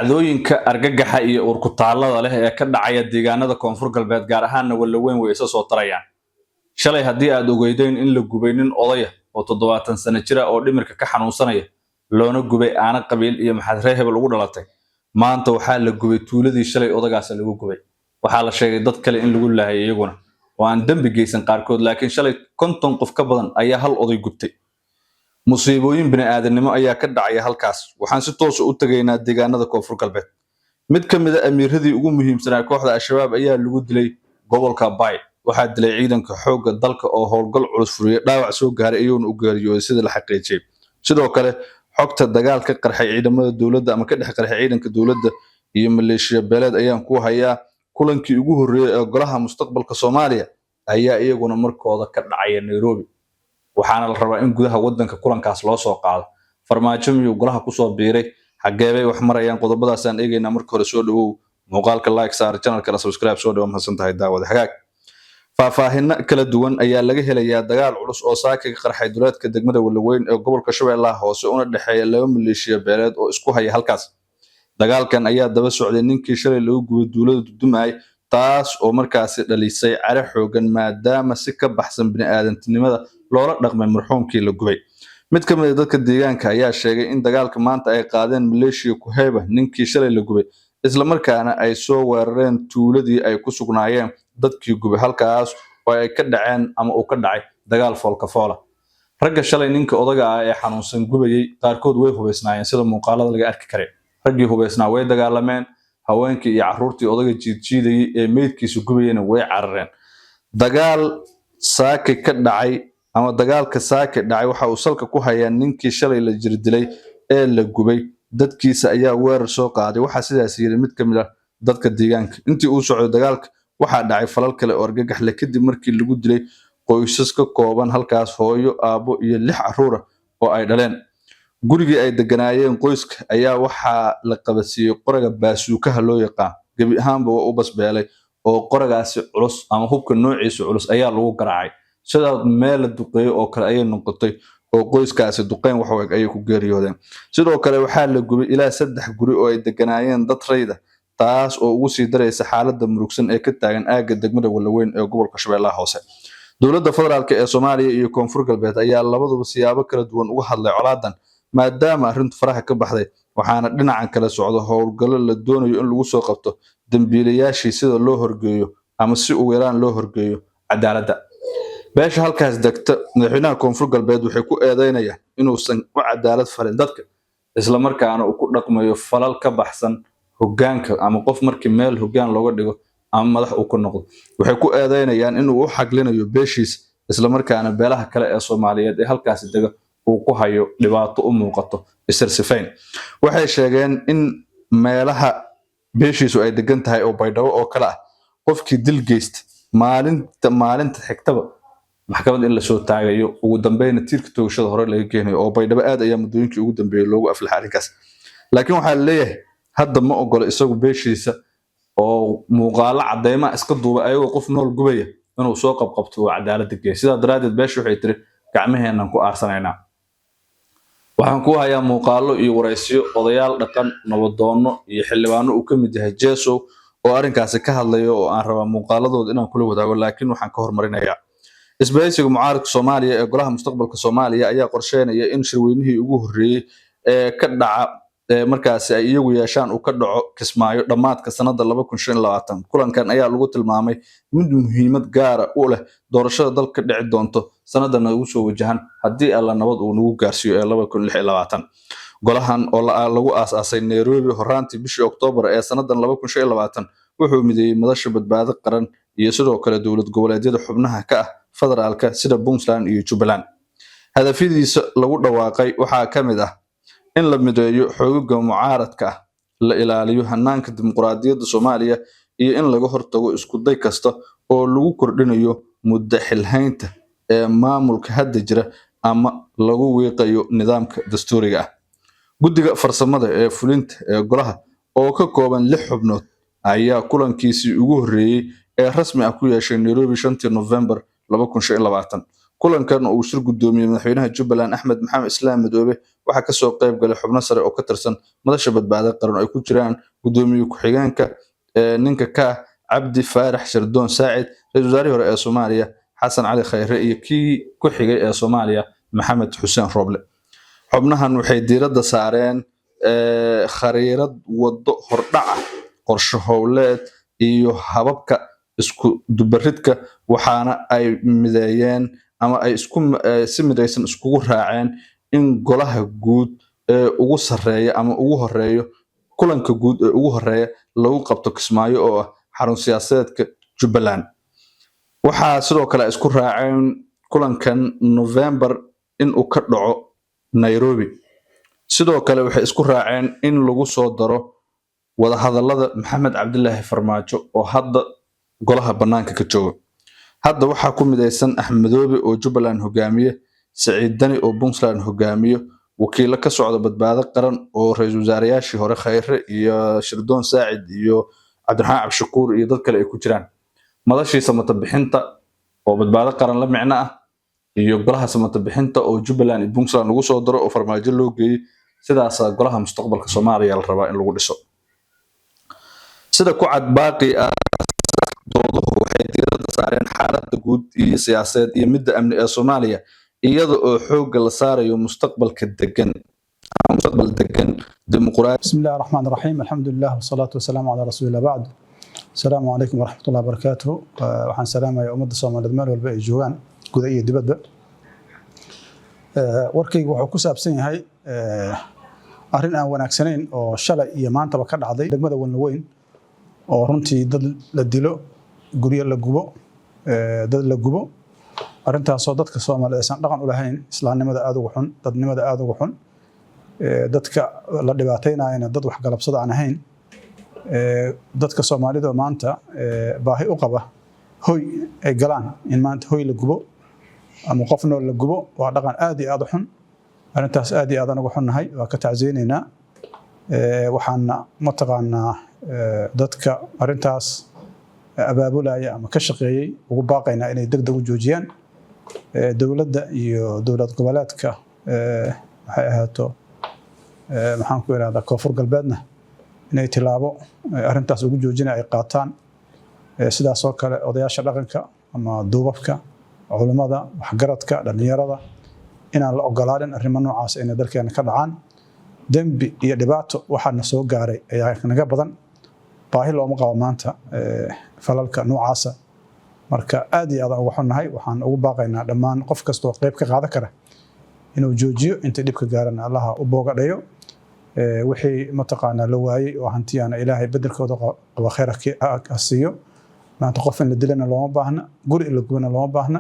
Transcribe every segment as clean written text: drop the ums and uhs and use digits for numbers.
dhacdooyinka argagaxa iyo urkutaalada leh ee ka dhacaya deegaanada koonfur galbeed gaar ahaan Walaweyn way isa soo tarayaan. Shalay haddii aad ogeydeen in la gubay nin odaya oo 70 sano jira oo dhimirka ka xanuunsanaya loona gubay aana qabiil iyo maxadree hebel ugu dhalatay. Maanta waxaa la gubay tuuladii shalay odagaas lagu gubay. Waxaa la sheegay dad kale in lagu laayay iyaguna oo aan dambi geysan qaarkood laakiin shalay 50 qof ka badan ayaa hal oday gubtay. musiibooyin bini'aadanimo ayaa ka dhacaya halkaas waxaan si toos ah u tagaynaa deegaanada koonfur galbeed mid ka mid ah amiiradii ugu muhiimsanaa kooxda al-shabaab ayaa lagu dilay gobolka Bay waxaa dilay ciidanka xoogga dalka oo howlgal culus furiyay dhaawac soo gaaray iyagoo u geeriyooday sida la xaqiijiyay sidoo kale xogta dagaal ka qarxay ciidamada dawladda ama ka dhex qarxay ciidanka dawladda iyo maleeshiya beeleed ayaan ku hayaa kulankii ugu horeeyay ee golaha mustaqbalka Soomaaliya ayaa iyaguna markooda ka dhacay Nairobi waxaana la rabaa in gudaha wadanka kulankaas loo soo qaado farmaajo miyuu golaha ku soo biiray xageebay wax marayaan qodobadaas aan eegaynaa marka hore soo dhawow muuqaalka like saar channelka subscribe soo dhawow mahadsan tahay daawada hagaag faahfaahin kala duwan ayaa laga helayaa dagaal culus oo saaka ka qarxay duleedka degmada Walaweyn ee gobolka Shabeellaha Hoose una dhaxeeya laba maleeshiya beeleed oo isku haya halkaas dagaalkan ayaa daba socday ninkii shalay lagu gubay duulada Dudumay taas oo markaas dhalisay caro xoogan maadaama si ka baxsan bini'aadantinimada loola dhaqmay marxuumkii la gubay mid ka mid ah dadka deegaanka ayaa sheegay in dagaalka maanta ay qaadeen maleeshiya ku heeba ninkii shalay la gubay isla markaana ay soo weerareen tuuladii ay ku sugnaayeen dadkii gubay halkaas oo ay ka dhaceen ama uu ka dhacay dagaal foolka foola ragga shalay ninka odaga ah ee xanuunsan gubayay qaarkood way hubeysnaayeen sida muuqaalada laga arki karay raggii hubeysnaa way dagaalameen haweenkii iyo carruurtii odaga jiidjiidayay ee meydkiisu gubayeen way carareen dagaal saaki ka dhacay ama dagaalka saaki dhacay waxa uu salka ku hayaa ninkii shalay la jir dilay ee la gubay dadkiisa ayaa weerar soo qaaday waxa sidaas yiri mid ka mid ah dadka deegaanka intii uu socday dagaalka waxa dhacay falal kale oo argagax leh kadib markii lagu dilay qoysas ka kooban halkaas hooyo aabo iyo 6 carruur ah oo ay dhaleen gurigii ay deganaayeen qoyska ayaa waxa la qabasiiyay qoraga baasuukaha loo yaqaan gabi ahaanba waa u basbeelay oo qoragaasi culus ama hubka noociisa culus ayaa lagu garaacay sida meel duqeeyo oo kale ay noqotay oo qoyskaasi duqeyn wax weeg ay ku geeriyoodeen sidoo kale waxa la gubay ilaa 3 guri oo ay deganaayeen dad rayda taas oo ugu sii dareysa xaaladda murugsan ee ka taagan aaga degmada Walaweyn ee gobolka Shabeellaha Hoose dawladda federaalka ee Soomaaliya iyo koonfur galbeed ayaa labaduba siyaabo kala duwan uga hadlay colaadan maadaama arrintu faraha ka baxday waxaana dhinacan kala socdo howlgallo la doonayo in lagu soo qabto dambiilayaashii sida loo horgeeyo ama si uu yaraan loo horgeeyo cadaaladda beesha halkaas degta madaxweynaha koonfur galbeed waxay ku eedeynayaan inuusan u cadaalad falin dadka isla markaana uu ku dhaqmayo falal ka baxsan hoggaanka ama qof markii meel hoggaan looga dhigo ama madax uu ku noqdo waxay ku eedeynayaan inuu u xaglinayo beeshiis isla markaana beelaha kale ee Soomaaliyeed ee halkaas dega uu ku hayo dhibaato u muuqato isirsifayn waxay sheegeen in meelaha beeshiisu ay degan tahay oo baydhabo oo kala ah qofkii dil geyst maalinta xigtaba maxkamad in la soo taagayo ugu dambeeyna tiirka toogashada hore laga keenayo oo baydhabo aad ayaa muddooyinkii ugu dambeeyay loogu aflaxay arrinkaas laakiin waxa la leeyahay hadda ma ogolo isagu beeshiisa oo muuqaalo cadeyma iska duuba ayagoo qof nool gubaya inuu soo qabqabto oo cadaalad geeyo sida daraadeed beeshu waxay tiri gacmaheenan ku aarsanaynaa waxaan ku hayaa muuqaalo iyo wareysiyo odayaal dhaqan nabadoono iyo xildhibaano uu ka mid yahay Jeeso oo arrinkaas ka hadlayo oo aan rabaa muuqaaladooda inaan kula wadaago laakiin waxaan ka hormarinayaa isbahaysiga mucaaradka Soomaaliya ee golaha mustaqbalka Soomaaliya ayaa qorsheynaya in shirweynihii ugu horeeyay ee ka dhaca markaas ay iyagu yeeshaan uu ka dhaco Kismaayo dhamaadka sanada 2025 kulankan ayaa lagu tilmaamay mid muhiimad gaar ah u leh doorashada dalka dhici doonto sanadan ugu soo wajahan haddii alla nabad uu nagu gaarsiiyo ee 2026 golahan oo lagu aasaasay Nairobi horaantii bishii Oktoobar ee sanadan 2025 wuxuu mideeyay madasha badbaado qaran iyo sidoo kale dawlad goboleedyada xubnaha ka ah federaalka sida Puntland iyo Jubaland hadafyadiisa lagu dhawaaqay waxa ka mid ah in la mideeyo xoogga mucaaradka la ilaaliyo hanaanka dimuqraadiyadda Soomaaliya iyo in laga hortago isku day kasta oo lagu kordhinayo muddo xilhaynta ee maamulka hadda jira ama lagu weeqayo nidaamka dastuuriga ah guddiga farsamada ee fulinta ee golaha oo ka kooban 6 xubnood ayaa kulankiisii ugu horeeyay ee rasmi ah ku yeeshay Nairobi 5 November 2025 kulankan uu shir gudoomiyay madaxweynaha Jubbaland Axmed Maxamed Islaam Madoobe waxaa ka soo qayb galay xubno sare oo ka tirsan madasha badbaadada qaran ay ku jiraan gudoomiye ku-xigeenka ninka ka Cabdi Faarax Shardoon Saacid ra'iisul wasaarihii hore ee Soomaaliya Xasan Cali Khayre iyo kii ku xigay ee Soomaaliya Maxamed Xuseen Roble. xubnahan waxay diiradda saareen khariirad wado hordhaca qorshe howleed iyo hababka isku dubaridka waxaana ay mideeyeen ama ay si midaysan iskugu raaceen in golaha guud ee ugu sareeya ama ugu horeeyo kulanka guud ee ugu horeeya lagu qabto Kismaayo oo ah xarun siyaasadeedka Jubbaland. waxaa sidoo kale isku raaceen kulankan November in uu ka dhaco Nairobi. sidoo kale waxay isku raaceen in lagu soo daro wada hadallada Maxamed Cabdilaahi Farmaajo oo hadda golaha banaanka ka jooga. hadda waxaa ku midaysan Axmed Madoobe oo Jubbaland hogaamiye, Saciid Dani oo Puntland hogaamiyo, wakiilo ka socda badbaado qaran oo ra'iisul wasaarayaashii hore Khayre iyo Shardoon Saacid iyo Cabdiraxmaan Cabshakuur iyo dad kale ay ku jiraan. madashii samata bixinta oo badbaado qaran la micno ah iyo golaha samata bixinta oo Jubbaland iyo Puntland lagu soo daro oo Farmaajo loo geeyay. sidaas golaha mustaqbalka Soomaaliya la rabaa in lagu dhiso. sida ku cad baaqi ah dooduhu waxay diiradda saareen xaaladda guud iyo siyaasadeed iyo midda amni ee Soomaaliya iyada oo xoogga la saarayo mustaqbalka degan dimuqraadi. بسم الله الرحمن الرحيم الحمد لله والصلاة والسلام على رسول الله بعد. السلام عليكم ورحمة الله وبركاته. waxaan salaamayaa ummadda Soomaaliyeed meel walba ay joogaan gudaha iyo dibadda. warkaygu wuxuu ku saabsan yahay arrin aan wanaagsanayn oo shalay iyo maantaba ka dhacday degmada Walnaweyn oo runtii dad la dilo, guryo la gubo, dad la gubo. arrintaasoo dadka Soomaaliyeed aysan dhaqan u lahayn, islaamnimada aad ugu xun, dadnimada aad ugu xun. dadka la dhibaataynayna dad wax galabsada aan ahayn. dadka Soomaalida maanta baahi u qaba hoy ay galaan in maanta hoy la gubo ama qof nool la gubo waa dhaqan aad iyo aad u xun. arrintaas aad iyo aad ugu xunnahay, waa ka tacsiinaynaa. waxaana mataqaanaa dadka arrintaas abaabulaya ama ka shaqeeyay ugu baaqaynaa inay degdeg u joojiyaan. dowladda iyo dowlad goboleedka waxay ahaato maxaan ku yiraahdaa Koonfur Galbeedna inay tilaabo arrintaas ugu joojinay ay qaataan. sidaas oo kale odayaasha dhaqanka ama duubabka, culimada, waxgaradka, dhalinyarada inaan la ogolaanin arrimo noocaas inay dalkeena ka dhacaan. dambi iyo dhibaato waxaana soo gaaray ayaa naga badan. baahi looma qabo maanta falalka noocaasa. marka aad iyo aad ugu xunnahay. waxaan ugu baaqaynaa dhammaan qof kasta oo qayb ka qaadan kara inuu joojiyo inta dhibka gaaran Allaha u boogadhayo. wixii mataqaanaa la waayay oo hantiyana Ilaahay bedelkooda qaba khayr ka siiyo. maanta qof in la dilana looma baahna, guri in la gubana looma baahna.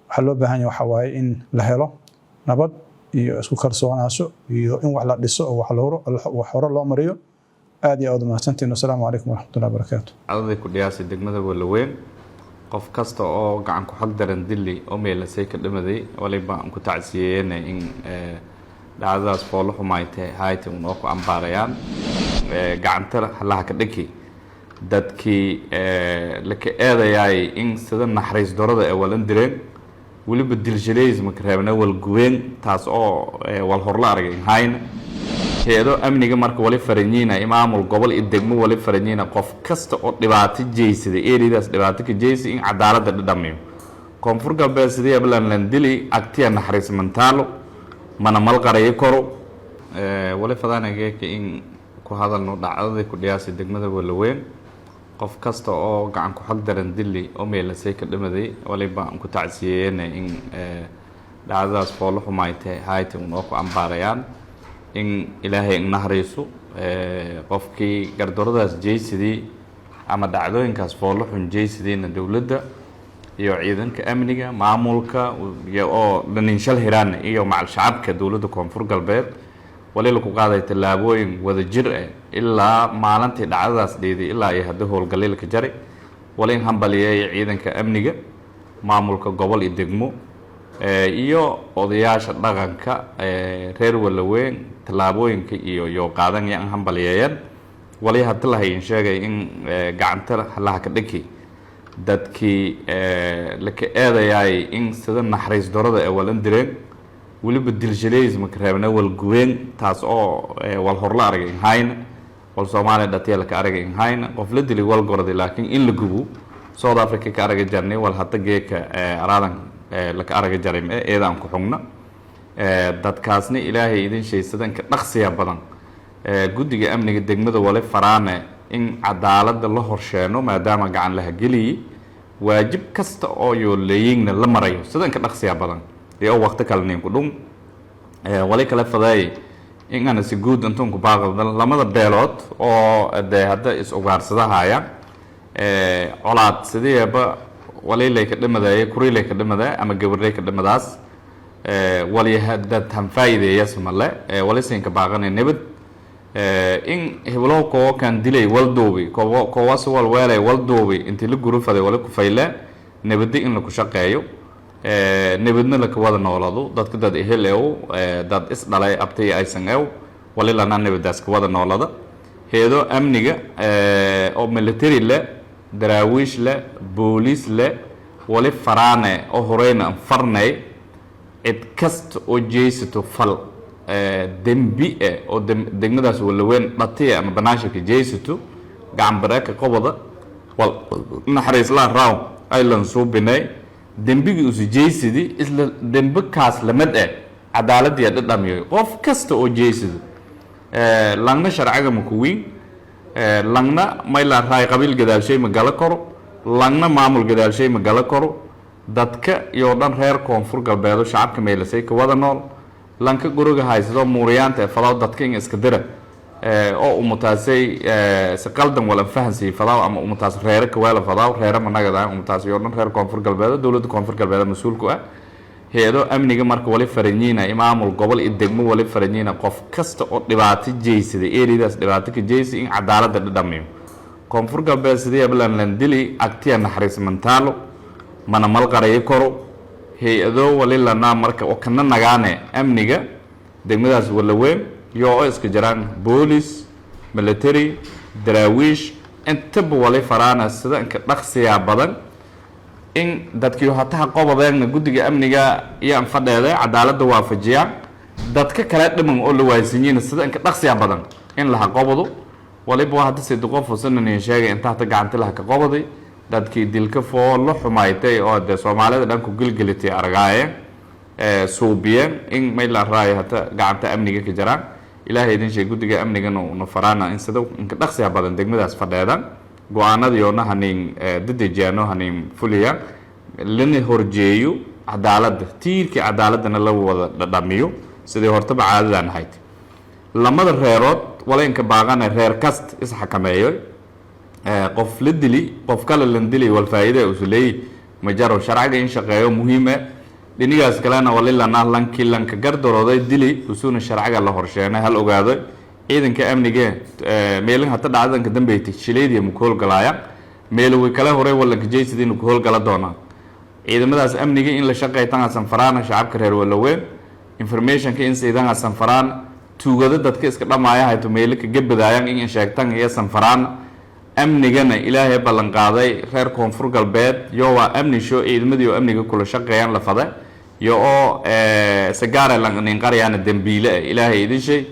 waxa loo baahan yahay waxa waaye in la helo nabad iyo isku kalsoonaansho iyo in wax la dhiso oo wax hore loo mariyo. aad iyo aad mahadsantiin. Assalaamu calaykum waraxmatullaahi wabarakaatuh. cawday ku dhiyaasay degmada Walnaweyn qof kasta oo gacan ku xal daran dili oo meelasay ka dhimaday waliba aan ku tacsiyeeyay in dhacdadaas foolo xumaaytay hay'ad oo ku ambaarayaan gacanta halaha ka dhigi dadkii la ka eedayay in sida naxariis darada ay walan direen waliba diljileys ma kareebna wal gubeen taas oo wal hor la aragay hayna heedo amniga marka wali faranyiina imaamul gobol iyo degmo wali faranyiina qof kasta oo dhibaato jeysada eeridaas dhibaato ka jeysay in cadaaladda dhadhamiyo. Koonfur Galbeed sidii Puntland dili agtiya naxariis mantaalo mana mal qaray karo. wali fadaanayay in ku hadalno dhacdada ku dhiyaasay degmada Walnaweyn qof kasta oo gacan ku xal daran dili oo meelasay ka dhimaday waliba aan ku tacsiyeeyay in dhacdadaas foolo xumaaytay hay'ad oo ku ambaarayaan in Ilaahay naxariiso qofkii gardaradaas jeeysadii ama dhacdooyinkaas foolo xun jeeysadina dawladda iyo ciidanka amniga maamulka oo dhaninshal hiraan iyo macal shacabka dawladda Koonfur Galbeed wali la ku qaaday tallaabooyin wada jir ah ilaa maalintii dhacdadaas dheeday ilaa ay hadda howlgalay ka jaray wali in hambaliyay ciidanka amniga maamulka gobol iyo degmo iyo odayaasha dhaqanka reer Walnaweyn tallaabooyinka iyo qaadan yaan hambaliyeen wali hadda la hayn sheegay in gacanta halaha ka dhigi dadkii laka eedayay in sida naxariis darada ee walan direen weliba dilshaleys marka reebna wal gubeen taas oo wal horla aragay hayna wal Soomaaliya dadka ka aragay hayna qof la dilay wal gorday laakiin in la gubo South Africa ka aragay jarnay wal hata geeka araadan la ka aragay jarim eedaan ku xugna dadkaasna ilaahay idin sheeysadan ka dhaqsiya badan guddiga amniga degmada wale faraane in cadaaladda la horsheeno maadaama gacan la geliyay waajib kasta oo yoo leeyingna la marayo sidan ka dhaqsiya badan iyo waqti kale nin ku dhum wale kala faday in ana si guud intuu ku baaqdo lamada beelood oo hadda is ugaarsadahaaya colaad sideeba waleelay ka dhimaday kureelay ka dhimaday ama gabarlay ka dhimadaas wali hadda tan faa'iideeya samale wali siin ka baaqanay nabad in heblo ko kan dilay waldoobi ko waso wal weelay waldoobi intii la gurufaday wala ku fayle nabadi in la ku shaqeeyo nabadna la ka wada noolado dadka dad eheleeyo dad is dhalay abtay aysan eew wali lana nabadaas ka wada noolada heedo amniga oo military le daraawiish le booliis le wali faraane oo horeyna farnay cid kasta oo jeesato fal dembi oo degmadaas wala weyn dhatiye ama banaashka jeesato gacan baraka qobada wal naxariis la raaw aylan soo binay dembigi usu jeesidi isla dembi kaas lamad cadaalad iyo dhadhamiyo qof kasta oo jeesidi langna sharciga ma ku weyn langna mayla raay qabiil gadaashay ma gala karo langna maamul gadaashay ma gala karo dadka iyo dhan reer koonfur galbeed shacabka meelasay ka wada nool lanka guriga haysto muuriyaanta falaw dadka in iska dira oo umutaasay si qaldan wala fahansi falaw ama umutaas reer ka wala falaw reer managada umutaas iyo dhan reer koonfur galbeed dawladda koonfur galbeed mas'uulku ah heedo amniga marka wali faranyiina imaamul gobol idegmo wali faranyiina qof kasta oo dhibaato jeysada eeridaas dhibaato ka jeysay in cadaaladda dhadhamiyo koonfur galbeed sidii lan dili agtiya naxariis mantaalo mana malqaray koro heedo wali lana marka oo kana nagaane amniga degmadaas wala weyn yoo iska jiraan booliis military daraawiish inta wali faraana sida in ka dhaqsiya badan in dadkii hata qobadeena guddiga amniga iyo fadheeday cadaaladda waafajiya dadka kala dhiman oo la waaysiin sida in ka dhaqsiya badan in la qobado waliba hada si qof sanadii sheegay inta hata gacanta la ka qobaday dadkii dilka foolo xumaaytay oo Soomaalida dhan ku gilgilitay aragaaye suubiyan in may la raay hata gacanta amniga ka jiraan ilaahay idin sheeg guddiga amniga no faraana in sida in ka dhaqsiya badan degmadaas fadheedan go'aanadii oo nahanin dadajano hanin fuliya lana horjeeyo cadaaladda tiirkii cadaaladana la wada dhadhamiyo sidii hortaba caadadan ahayd lamada reerood wala in ka baaqana reer kast is xakameeyo qof la dili qof kale la dili wal faa'iido u leeyahay majaro sharciga in shaqeeyo muhiim ah dhinigaas kalena wali lana lanki lanka gardarooday dili usuuna sharciga la horsheenay hal ogaado ciidanka amniga meelaha hata dhacdanka dambeeyay shileediya mu kool galaaya meel way kala horay wala ka jeesid inuu kool gala doona ciidamadaas amniga in la shaqeeytaan sanfaraana shacabka reer wala weyn information ka in saydan sanfaraan tuugada dadka iska dhamaaya hayto meel ka gabadayaan in sheegtaan iyo sanfaraan amnigana ilaahay ballan qaaday reer koonfur galbeed iyo waa amni soo ciidamadii amniga kula shaqeeyaan la faday iyo oo sagaara lan qariyana dambiile ilaahay idin shay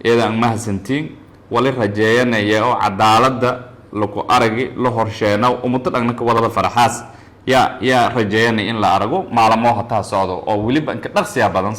iyada ma hasantiin wali rajeeyanaya oo cadaaladda lagu aragi la horsheeno umada dhagna ka wada faraxaas ya rajeeyanay in la arago maalmo hata socdo oo waliba in ka dhaqsiya badan